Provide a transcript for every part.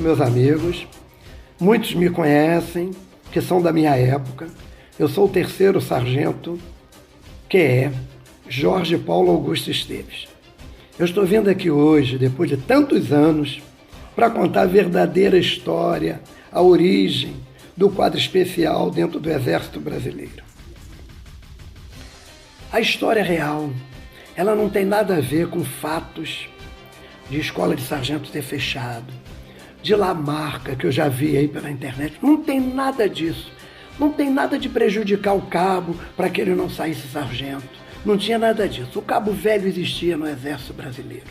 Meus amigos, muitos me conhecem, que são da minha época. Eu sou o terceiro sargento, que é Jorge Paulo Augusto Esteves. Eu estou vindo aqui hoje, depois de tantos anos, para contar a verdadeira história, a origem do quadro especial dentro do Exército Brasileiro. A história real, ela não tem nada a ver com fatos de escola de sargento ter fechado, de Lamarca, que eu já vi aí pela internet. Não tem nada disso. Não tem nada de prejudicar o cabo para que ele não saísse sargento. Não tinha nada disso. O cabo velho existia no Exército Brasileiro.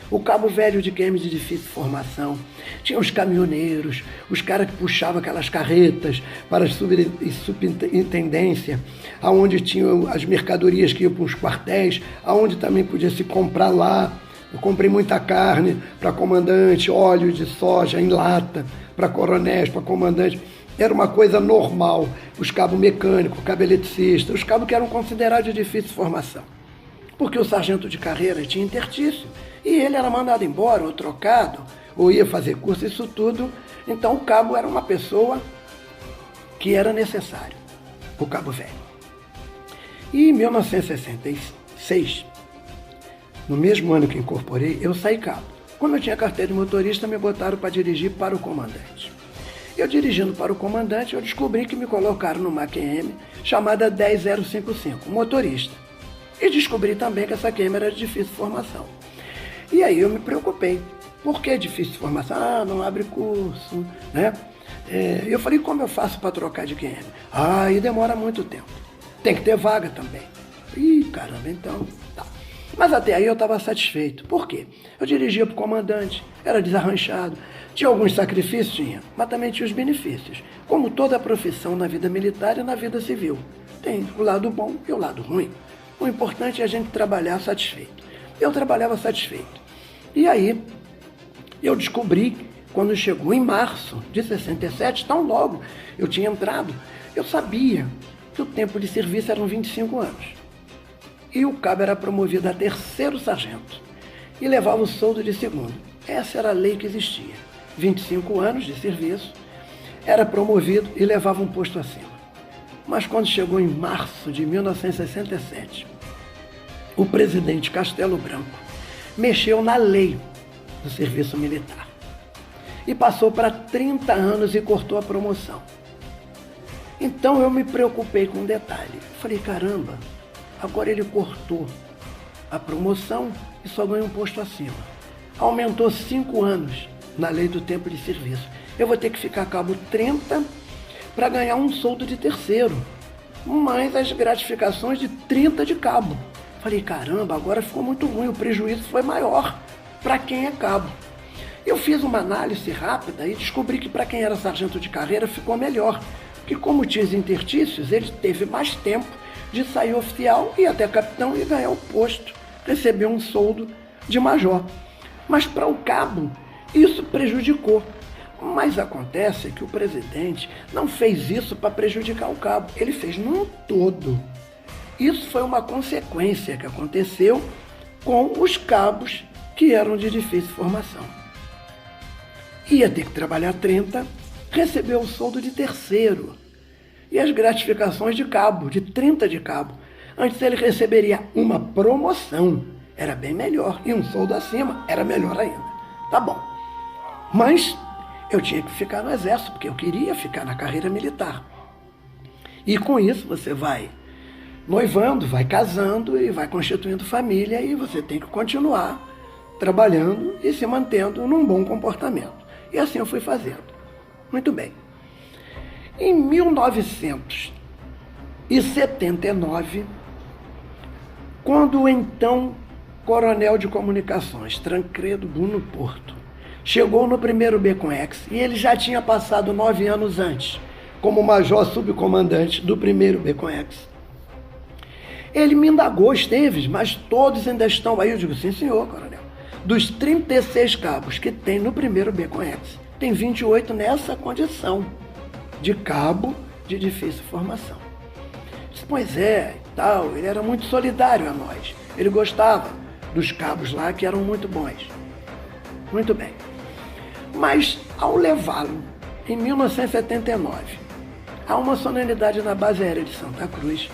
O cabo velho de QM de difícil formação. Tinha os caminhoneiros, os caras que puxavam aquelas carretas para a subintendência, aonde tinham as mercadorias que iam para os quartéis, aonde também podia se comprar lá. Eu comprei muita carne para comandante, óleo de soja em lata para coronéis, para comandante. Era uma coisa normal. Os cabos mecânicos, cabo eletricista, os cabos que eram considerados de difícil formação. Porque o sargento de carreira tinha intertício e ele era mandado embora ou trocado, ou ia fazer curso, isso tudo. Então o cabo era uma pessoa que era necessário, o cabo velho. E em 1966, no mesmo ano que incorporei, eu saí cabo. Como eu tinha carteira de motorista, me botaram para dirigir para o comandante. Eu dirigindo para o comandante, eu descobri que me colocaram numa QM chamada 10055, motorista. E descobri também que essa QM era de difícil formação. E aí eu me preocupei. Por que difícil formação? Ah, não abre curso, né? Eu falei, como eu faço para trocar de QM? Ah, aí demora muito tempo. Tem que ter vaga também. Ih, caramba, então, tá. Mas até aí eu estava satisfeito. Por quê? Eu dirigia para o comandante, era desarranchado. Tinha alguns sacrifícios? Tinha, mas também tinha os benefícios. Como toda profissão na vida militar e na vida civil. Tem o lado bom e o lado ruim. O importante é a gente trabalhar satisfeito. Eu trabalhava satisfeito. E aí, eu descobri, quando chegou em março de 67, tão logo eu tinha entrado, eu sabia que o tempo de serviço eram 25 anos. E o cabo era promovido a terceiro sargento e levava o soldo de segundo. Essa era a lei que existia. 25 anos de serviço, era promovido e levava um posto acima. Mas quando chegou em março de 1967, o presidente Castelo Branco mexeu na lei do serviço militar e passou para 30 anos e cortou a promoção. Então eu me preocupei com um detalhe. Falei, caramba, agora ele cortou a promoção e só ganha um posto acima. Aumentou 5 anos na lei do tempo de serviço. Eu vou ter que ficar cabo 30 para ganhar um soldo de terceiro, mais as gratificações de 30 de cabo. Falei, caramba, agora ficou muito ruim, o prejuízo foi maior para quem é cabo. Eu fiz uma análise rápida e descobri que para quem era sargento de carreira ficou melhor, porque como tinha os intertícios, ele teve mais tempo de sair oficial e até capitão e ganhar o posto, receber um soldo de major. Mas para o cabo, isso prejudicou. Mas acontece que o presidente não fez isso para prejudicar o cabo, ele fez num todo. Isso foi uma consequência que aconteceu com os cabos que eram de difícil formação. Ia ter que trabalhar 30, recebeu o soldo de terceiro e as gratificações de cabo, de 30 de cabo. Antes ele receberia uma promoção, era bem melhor, e um soldo acima era melhor ainda. Tá bom, mas eu tinha que ficar no exército, porque eu queria ficar na carreira militar. E com isso você vai noivando, vai casando e vai constituindo família e você tem que continuar trabalhando e se mantendo num bom comportamento. E assim eu fui fazendo. Muito bem. Em 1979, quando o então coronel de comunicações, Tancredo Bruno Porto, chegou no primeiro BCOEX e ele já tinha passado 9 anos antes, como major subcomandante do primeiro BCOEX. Ele me indagou, Esteves, mas todos ainda estão aí. Eu digo, sim senhor, coronel. Dos 36 cabos que tem no primeiro BCOEX, tem 28 nessa condição de cabo de difícil formação. Disse, pois é, tal, ele era muito solidário a nós. Ele gostava dos cabos lá que eram muito bons. Muito bem. Mas, ao levá-lo, em 1979, a uma solenidade na base aérea de Santa Cruz,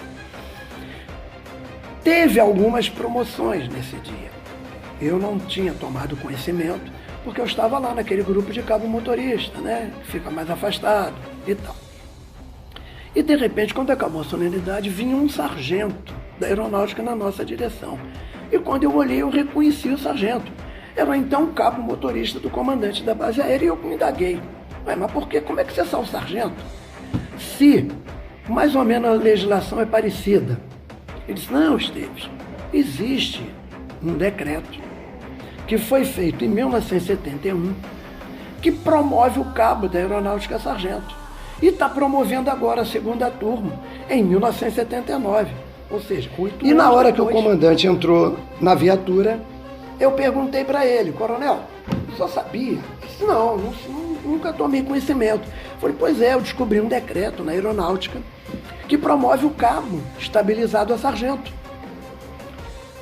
teve algumas promoções nesse dia. Eu não tinha tomado conhecimento, porque eu estava lá naquele grupo de cabo motorista, né? Que fica mais afastado e tal. E, de repente, quando acabou a solenidade, vinha um sargento da aeronáutica na nossa direção. E quando eu olhei, eu reconheci o sargento. Era então o cabo motorista do comandante da base aérea e eu me indaguei. Mas por quê? Como é que você sabe o sargento? Se mais ou menos a legislação é parecida. Ele disse, não, Esteves, existe um decreto que foi feito em 1971 que promove o cabo da aeronáutica sargento. E está promovendo agora a segunda turma, em 1979. Ou seja, 8 anos. E na hora que o comandante entrou na viatura, eu perguntei para ele, coronel, só sabia? Ele disse, não, nunca tomei conhecimento. Eu falei, pois é, eu descobri um decreto na aeronáutica que promove o cabo estabilizado a sargento.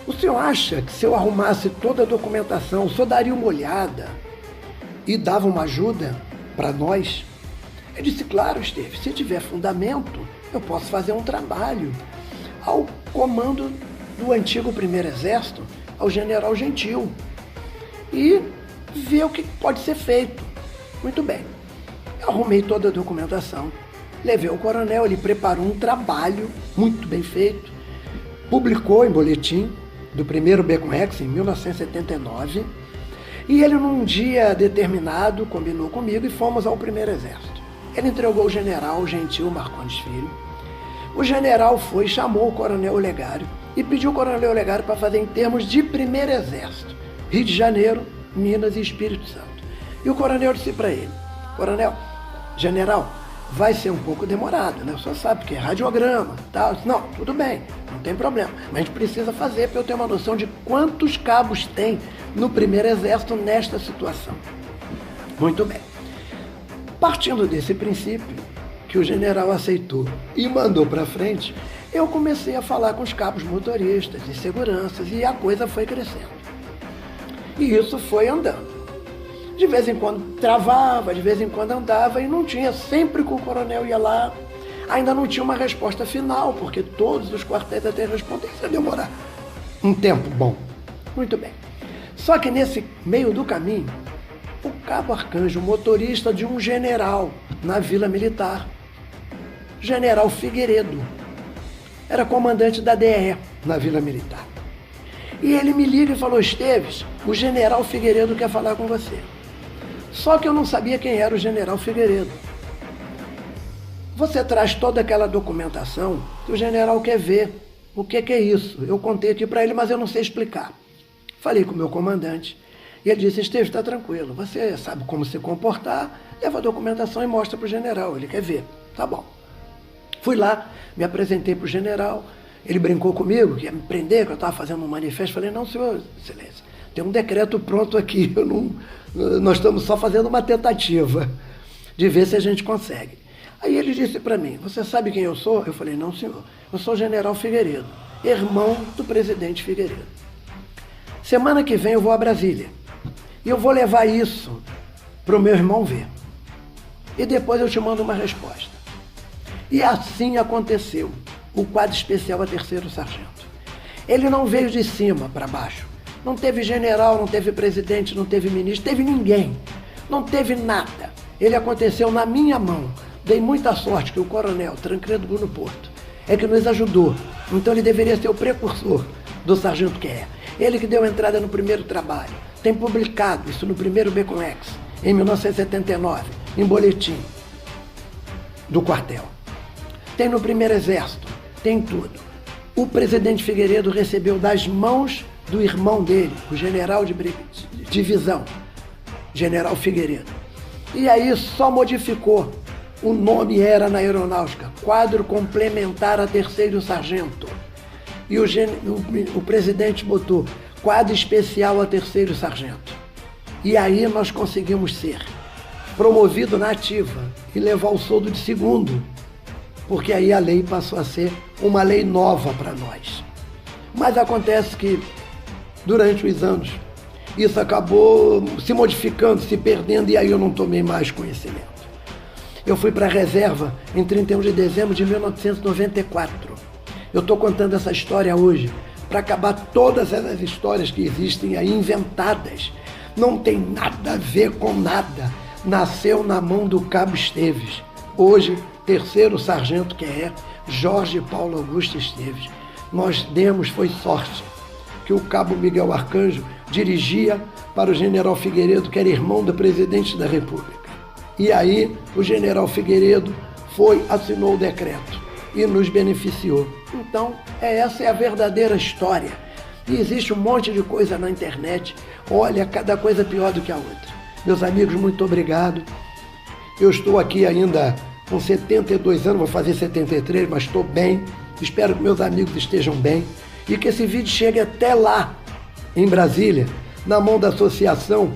O senhor acha que se eu arrumasse toda a documentação, o senhor daria uma olhada e dava uma ajuda para nós? Eu disse, claro, Esteves, se tiver fundamento, eu posso fazer um trabalho ao comando do antigo Primeiro Exército, ao general Gentil, e ver o que pode ser feito. Muito bem. Eu arrumei toda a documentação, levei ao coronel, ele preparou um trabalho muito bem feito, publicou em boletim do primeiro BECONEX em 1979, e ele num dia determinado combinou comigo e fomos ao Primeiro Exército. Ele entregou ao general Gentil Marcondes Filho. O general foi, chamou o coronel Olegário e pediu ao coronel Olegário para fazer em termos de Primeiro Exército, Rio de Janeiro, Minas e Espírito Santo. E o coronel disse para ele, coronel, general, vai ser um pouco demorado, né? O senhor sabe que é radiograma e tal. Não, tudo bem, não tem problema. Mas a gente precisa fazer para eu ter uma noção de quantos cabos tem no Primeiro Exército nesta situação. Muito bem. Partindo desse princípio, que o general aceitou e mandou para frente, eu comecei a falar com os cabos motoristas e seguranças e a coisa foi crescendo. E isso foi andando. De vez em quando travava, de vez em quando andava e não tinha, sempre que o coronel ia lá, ainda não tinha uma resposta final, porque todos os quartéis até responder, isso ia demorar um tempo bom. Muito bem. Só que nesse meio do caminho, o cabo Arcanjo, motorista de um general na Vila Militar, General Figueiredo, era comandante da DE na Vila Militar. E ele me liga e falou, Esteves, o general Figueiredo quer falar com você. Só que eu não sabia quem era o general Figueiredo. Você traz toda aquela documentação que o general quer ver. O que é isso? Eu contei aqui para ele, mas eu não sei explicar. Falei com o meu comandante. E ele disse, Esteves, está tranquilo. Você sabe como se comportar, leva a documentação e mostra para o general. Ele quer ver. Tá bom. Fui lá, me apresentei para o general. Ele brincou comigo, que ia me prender, que eu estava fazendo um manifesto. Falei, não, senhor, excelência, tem um decreto pronto aqui. Nós estamos só fazendo uma tentativa de ver se a gente consegue. Aí ele disse para mim, você sabe quem eu sou? Eu falei, não, senhor, eu sou o general Figueiredo, irmão do presidente Figueiredo. Semana que vem eu vou a Brasília e eu vou levar isso para o meu irmão ver. E depois eu te mando uma resposta. E assim aconteceu. O quadro especial a terceiro sargento. Ele não veio de cima para baixo. Não teve general, não teve presidente, não teve ministro, teve ninguém. Não teve nada. Ele aconteceu na minha mão. Dei muita sorte que o coronel Tancredo Bruno Porto é que nos ajudou. Então ele deveria ser o precursor do sargento que é. Ele que deu entrada no primeiro trabalho. Tem publicado isso no primeiro BECONEX, em 1979, em boletim do quartel. Tem no Primeiro Exército. Tem tudo. O presidente Figueiredo recebeu das mãos do irmão dele, o general de divisão, general Figueiredo. E aí só modificou. O nome era na aeronáutica, quadro complementar a terceiro sargento. E o presidente botou quadro especial a terceiro sargento. E aí nós conseguimos ser promovido na ativa e levar o soldo de segundo. Porque aí a lei passou a ser uma lei nova para nós. Mas acontece que, durante os anos, isso acabou se modificando, se perdendo, e aí eu não tomei mais conhecimento. Eu fui para a reserva em 31 de dezembro de 1994. Eu estou contando essa história hoje para acabar todas essas histórias que existem aí inventadas. Não tem nada a ver com nada. Nasceu na mão do Cabo Esteves. Hoje, terceiro sargento que é Jorge Paulo Augusto Esteves. Nós demos, foi sorte, que o Cabo Miguel Arcanjo dirigia para o General Figueiredo, que era irmão do presidente da República. E aí o General Figueiredo assinou o decreto e nos beneficiou. Então, essa é a verdadeira história. E existe um monte de coisa na internet. Olha, cada coisa pior do que a outra. Meus amigos, muito obrigado. Eu estou aqui ainda com 72 anos, vou fazer 73, mas estou bem. Espero que meus amigos estejam bem e que esse vídeo chegue até lá, em Brasília, na mão da associação